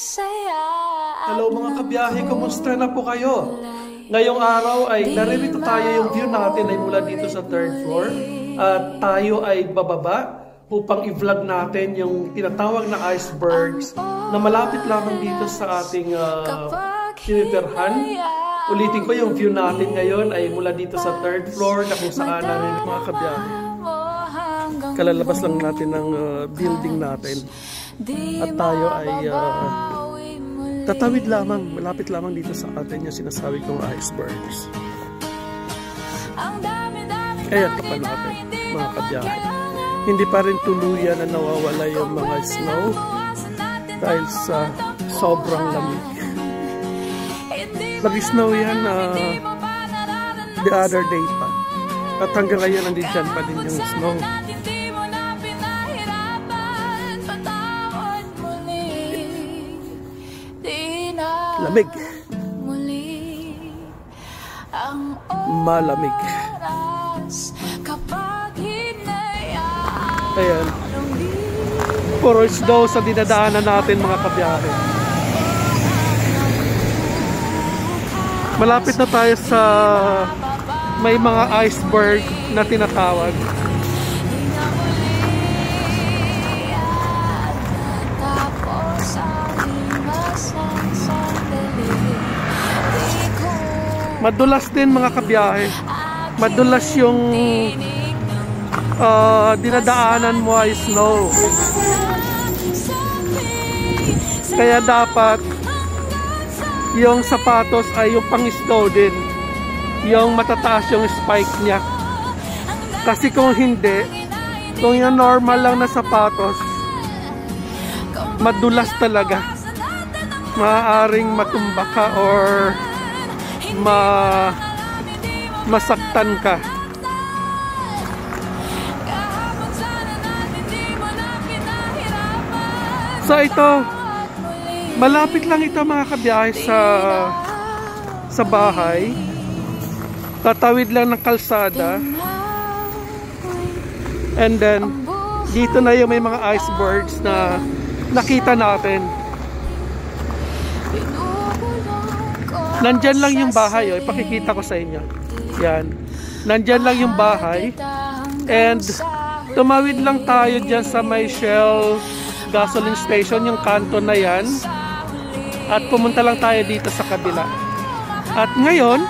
Hello mga kabiyahe, kumusta na po kayo? Ngayong araw ay naririto tayo, yung view natin ay mula dito sa 3rd floor at tayo ay bababa upang i-vlog natin yung tinatawag na icebergs na malapit lamang dito sa ating tinitirhan. Ulitin ko, yung view natin ngayon ay mula dito sa 3rd floor na kung saan namin mga kabiyahe. Kalalabas lang natin ng building natin at tayo ay tatawid lamang, malapit lamang dito sa atin yung sinasabi kong icebergs. Kaya kapalapit mga kabiyahe. Hindi pa rin tuluyan na nawawala yung mga snow dahil sa sobrang lamig. Nag-snow yan the other day pa. At hanggang ngayon nandiyan pa din yung snow. Lamig. Malamig. Ayan. Puro snow sa dinadaanan natin mga kabiyahe. Malapit na tayo sa may mga iceberg na tinatawag. Madulas din mga kabiyahe. Madulas yung dinadaanan mo ay snow. Kaya dapat yung sapatos ay yung pang-snow din. Yung matataas yung spike niya. Kasi kung hindi, kung yung normal lang na sapatos, madulas talaga. Maaaring matumba ka or masaktan ka. So ito, malapit lang ito mga kabiyahe sa bahay. Tatawid lang ng kalsada. And then dito na yung may mga icebergs na nakita natin. Nandyan lang yung bahay, ipakikita ko sa inyo. Yan. Nandyan lang yung bahay. And tumawid lang tayo dyan sa may Shell gasoline station, yung kanto na yan. At pumunta lang tayo dito sa kabila. At ngayon,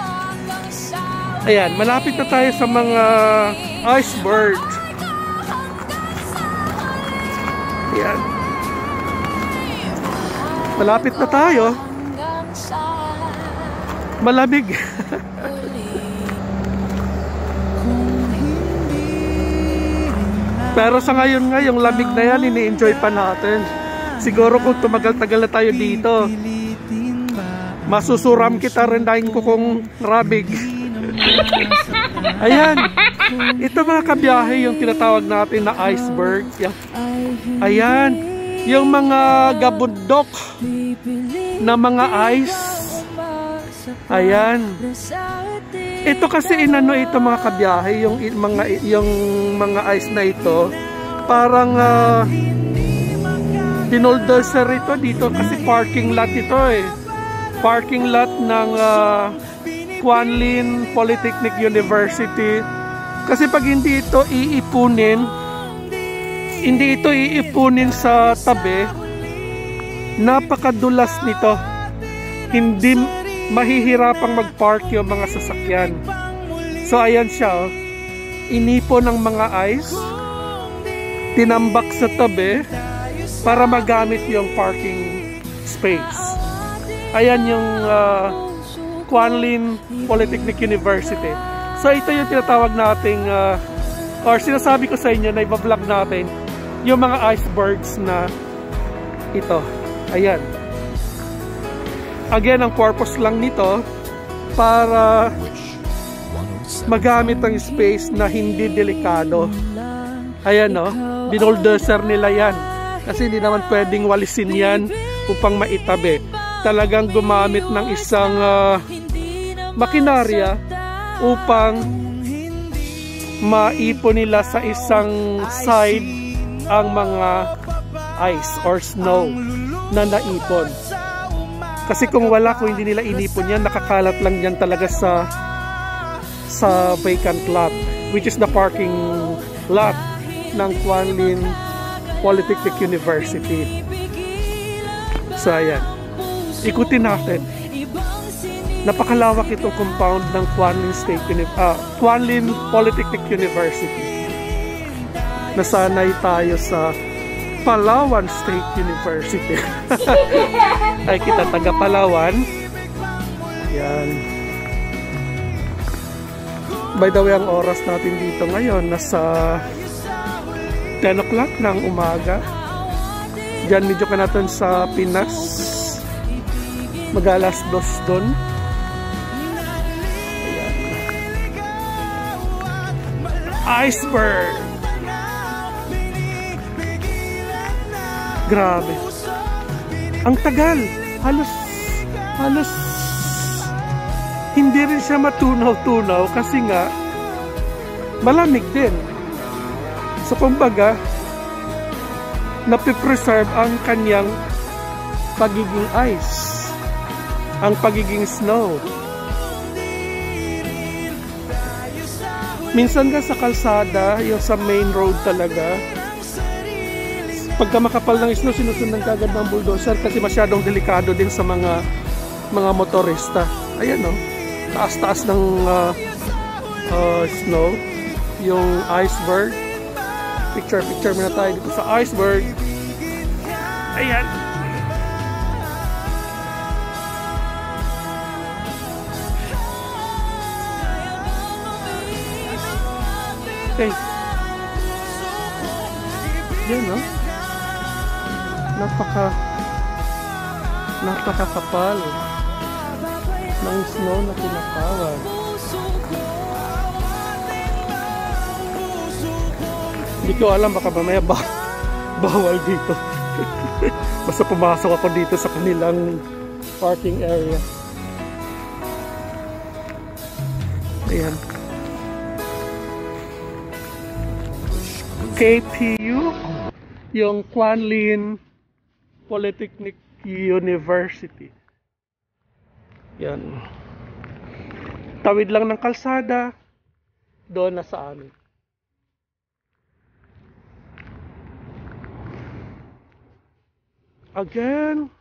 ayan, malapit na tayo sa mga iceberg. Ayan. Malapit na tayo. Malamig. Pero sa ngayon nga, yung lamig na yan, ini-enjoy pa natin. Siguro kung tumagal-tagal na tayo dito, masusuram kita rin dahil ko kung rabig. Ayan. Ito mga kabiyahe, yung tinatawag natin na iceberg. Ayan. Yung mga gabundok na mga ice. Ayan. Ito kasi inano ito mga kabiyahe, yung mga ice na ito, parang dinoldoser ito dito kasi parking lot ito eh. Parking lot ng Quan Lin Polytechnic University. Kasi pag hindi ito iipunin sa tabi, napakadulas nito. Hindi mahihirapang mag-park yung mga sasakyan. So ayan siya, oh. Inipon ng mga ice, tinambak sa tabi para magamit yung parking space. Ayan yung Quan Lin Polytechnic University. So ito yung tinatawag nating or sinasabi ko sa inyo na i-vlog natin yung mga icebergs na ito. Ayan. Again, ang purpose lang nito para magamit ang space na hindi delikado. Ayan, no? Binoldoser nila yan. Kasi hindi naman pwedeng walisin yan upang maitabi. Talagang gumamit ng isang makinarya upang maipon nila sa isang side ang mga ice or snow na naipon. Kasi kung hindi nila inipon yan, nakakalat lang yan talaga sa vacant lot, which is the parking lot ng Quan Linh Polytechnic University. So ayan, ikutin natin. Napakalawak itong compound ng Quan Linh Polytechnic University. Nasanay tayo sa Palawan State University. Ay, kita taga Palawan. Yan. By the way, ang oras natin dito ngayon nasa 10 o'clock ng umaga. Diyan medyo ka natin sa Pinas. Mag-alas 2 doon. Ayan. Iceberg. Grabe. Ang tagal. Halos hindi rin siya matunaw-tunaw kasi nga malamig din. So kumbaga napipreserve ang kanyang pagiging ice, ang pagiging snow. Minsan nga sa kalsada, yung sa main road talaga, pagka makapal ng snow, sinusundan kagad ng bulldozer kasi masyadong delikado din sa mga motorista. Ayan o, taas-taas ng snow, yung iceberg. Picture muna tayo dito sa iceberg. Ayan. Okay. Yan no? Napakakapal ng snow na tinatawag. Hindi ko alam, baka mamaya bawal dito. Basta pumasok ako dito sa kanilang parking area. Ayan. KPU, yung Quan Linh Polytechnic University. Yan. Tawid lang ng kalsada, doon na sa amin. Again,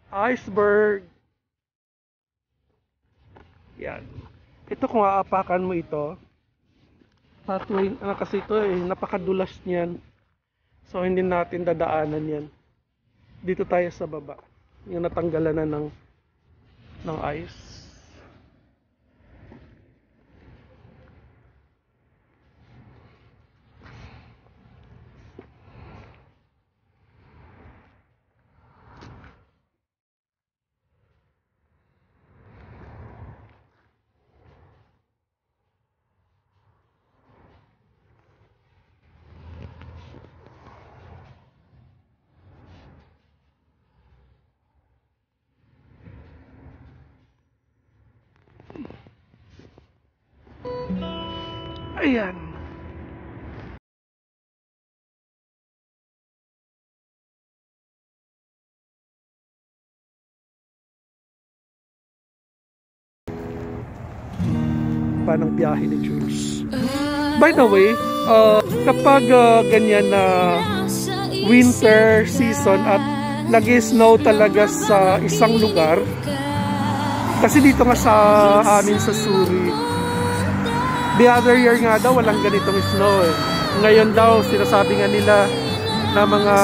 iceberg. Yan. Ito kung aapakan mo ito, pathway, kasi ito napakadulas niyan. So hindi natin dadaanan yan. Dito tayo sa baba. Yung natanggalan na ng ice. Ayan. Panang biyahe ni Jules. By the way, kapag ganyan na winter season at nag-snow talaga sa isang lugar, kasi dito nga sa amin sa Suri, the other year nga daw walang ganitong snow eh. Ngayon daw sinasabi nga nila na mga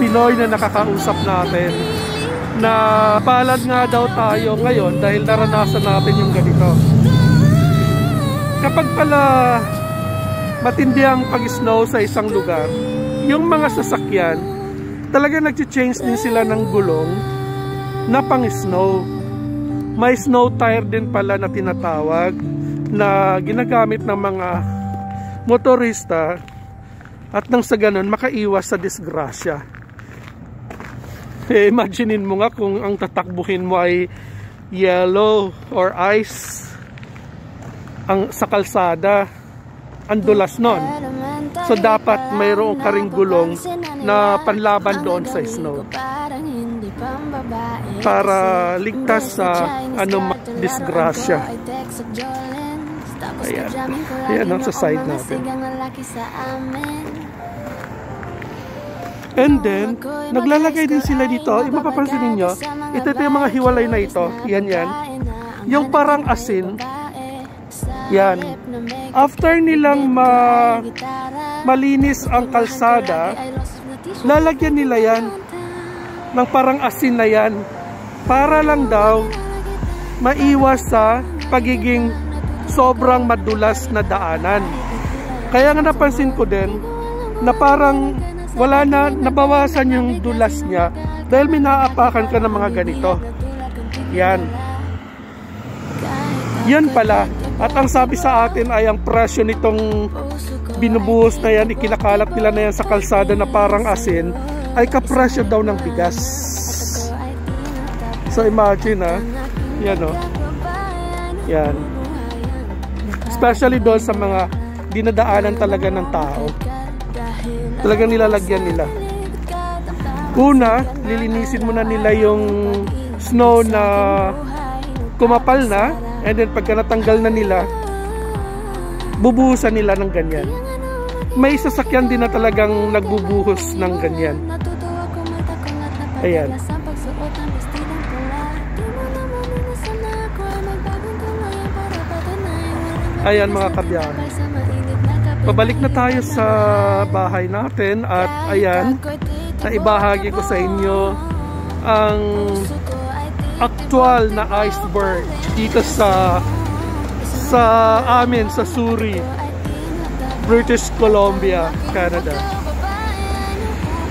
Pinoy na nakakausap natin na palad nga daw tayo ngayon dahil naranasan natin yung ganito. Kapag pala matindi ang pag-snow sa isang lugar, yung mga sasakyan talaga nag-change din sila ng gulong na pang-snow. May snow tire din pala na tinatawag na ginagamit ng mga motorista at nang sa ganun makaiwas sa disgrasya. Imaginein mo nga kung ang tatakbuhin mo ay yellow or ice sa kalsada, ang dulas nun. So dapat mayroong ka ring gulong na panlaban doon sa snow. para ligtas sa anumang disgrasya. Ayan. Ayan ang sa side natin. And then, naglalagay din sila dito. Mapapansin ninyo, ito yung mga hiwalay na ito. Yan. Yung parang asin. Yan. After nilang malinis ang kalsada, lalagyan nila yan ng parang asin na yan. Para lang daw maiwas sa pagiging sobrang madulas na daanan. Kaya nga napansin ko din na parang wala na, nabawasan yung dulas niya dahil may naaapakan ka ng mga ganito. Yan. Yan pala. At ang sabi sa atin ay ang presyo nitong binubuhos na yan, ikinakalat nila na yan sa kalsada na parang asin, ay kapresyo daw ng bigas. So imagine yan yan. Especially doon sa mga dinadaanan talaga ng tao. Talagang nilalagyan nila. Una, lilinisin muna nila yung snow na kumapal na, and then pagka natanggal na nila, bubuhusan nila ng ganyan. May sasakyan din na talagang nagbubuhos ng ganyan. Ayan. Ayan mga kabiyahe. Pabalik na tayo sa bahay natin at ayan, naibahagi ko sa inyo ang actual na iceberg dito sa amin sa Surrey, British Columbia, Canada.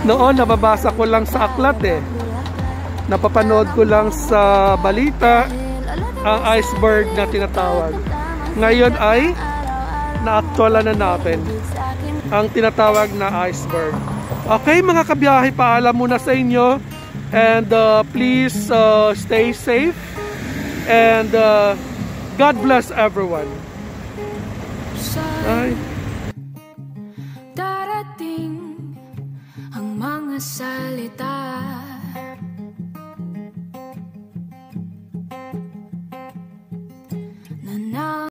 Noon nababasa ko lang sa aklat napapanood ko lang sa balita ang iceberg na tinatawag. Ngayon ay na-actualan na natin ang tinatawag na iceberg. Okay mga kabiyahe, paalam muna sa inyo, and please stay safe, and God bless everyone. Bye. Darating ang mga